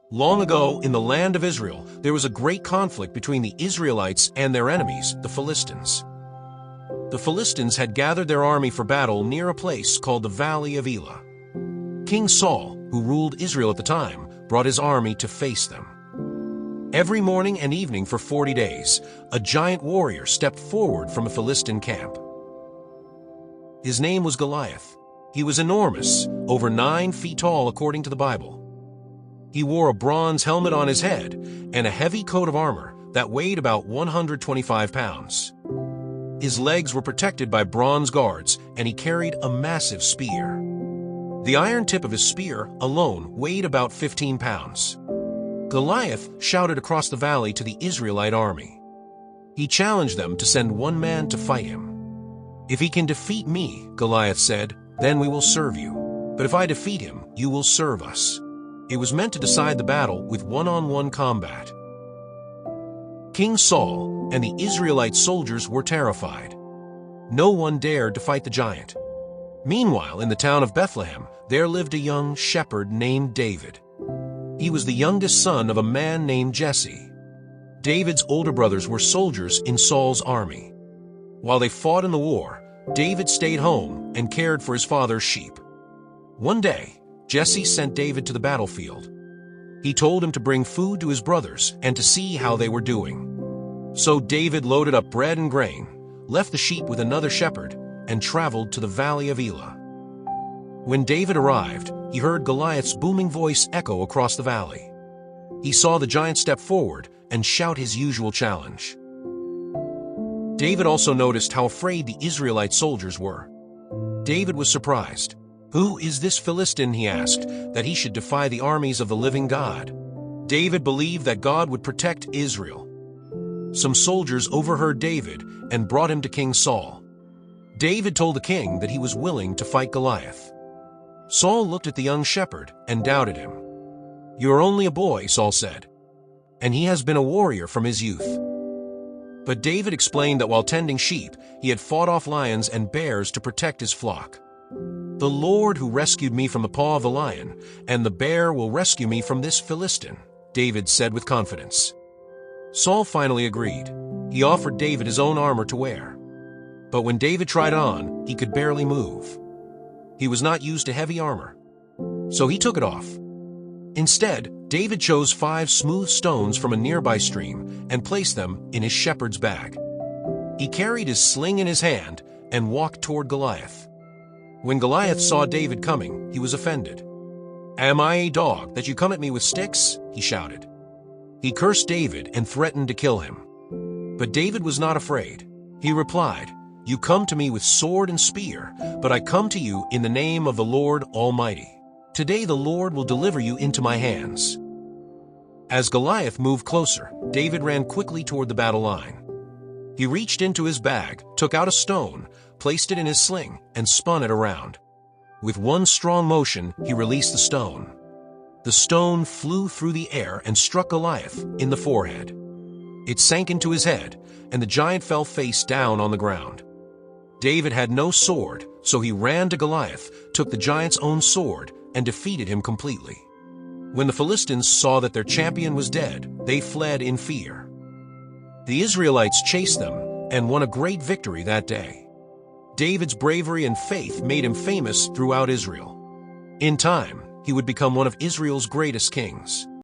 Long ago, in the land of Israel, there was a great conflict between the Israelites and their enemies, the Philistines. The Philistines had gathered their army for battle near a place called the Valley of Elah. King Saul, who ruled Israel at the time, brought his army to face them. Every morning and evening for 40 days, a giant warrior stepped forward from a Philistine camp. His name was Goliath. He was enormous, over 9 feet tall according to the Bible. He wore a bronze helmet on his head and a heavy coat of armor that weighed about 125 pounds. His legs were protected by bronze guards, and he carried a massive spear. The iron tip of his spear alone weighed about 15 pounds. Goliath shouted across the valley to the Israelite army. He challenged them to send one man to fight him. "If he can defeat me," Goliath said, "then we will serve you. But if I defeat him, you will serve us." It was meant to decide the battle with one-on-one combat. King Saul and the Israelite soldiers were terrified. No one dared to fight the giant. Meanwhile, in the town of Bethlehem, there lived a young shepherd named David. He was the youngest son of a man named Jesse. David's older brothers were soldiers in Saul's army. While they fought in the war, David stayed home and cared for his father's sheep. One day, Jesse sent David to the battlefield. He told him to bring food to his brothers and to see how they were doing. So David loaded up bread and grain, left the sheep with another shepherd, and traveled to the Valley of Elah. When David arrived, he heard Goliath's booming voice echo across the valley. He saw the giant step forward and shout his usual challenge. David also noticed how afraid the Israelite soldiers were. David was surprised. "Who is this Philistine," he asked, "that he should defy the armies of the living God?" David believed that God would protect Israel. Some soldiers overheard David and brought him to King Saul. David told the king that he was willing to fight Goliath. Saul looked at the young shepherd and doubted him. "You are only a boy," Saul said, "and he has been a warrior from his youth." But David explained that while tending sheep, he had fought off lions and bears to protect his flock. "The Lord who rescued me from the paw of the lion and the bear will rescue me from this Philistine," David said with confidence. Saul finally agreed. He offered David his own armor to wear. But when David tried it on, he could barely move. He was not used to heavy armor, so he took it off. Instead, David chose 5 smooth stones from a nearby stream and placed them in his shepherd's bag. He carried his sling in his hand and walked toward Goliath. When Goliath saw David coming, he was offended. "Am I a dog that you come at me with sticks?" he shouted. He cursed David and threatened to kill him. But David was not afraid. He replied, "You come to me with sword and spear, but I come to you in the name of the Lord Almighty. Today the Lord will deliver you into my hands." As Goliath moved closer, David ran quickly toward the battle line. He reached into his bag, took out a stone, placed it in his sling, and spun it around. With one strong motion, he released the stone. The stone flew through the air and struck Goliath in the forehead. It sank into his head, and the giant fell face down on the ground. David had no sword, so he ran to Goliath, took the giant's own sword, and defeated him completely. When the Philistines saw that their champion was dead, they fled in fear. The Israelites chased them and won a great victory that day. David's bravery and faith made him famous throughout Israel. In time, he would become one of Israel's greatest kings.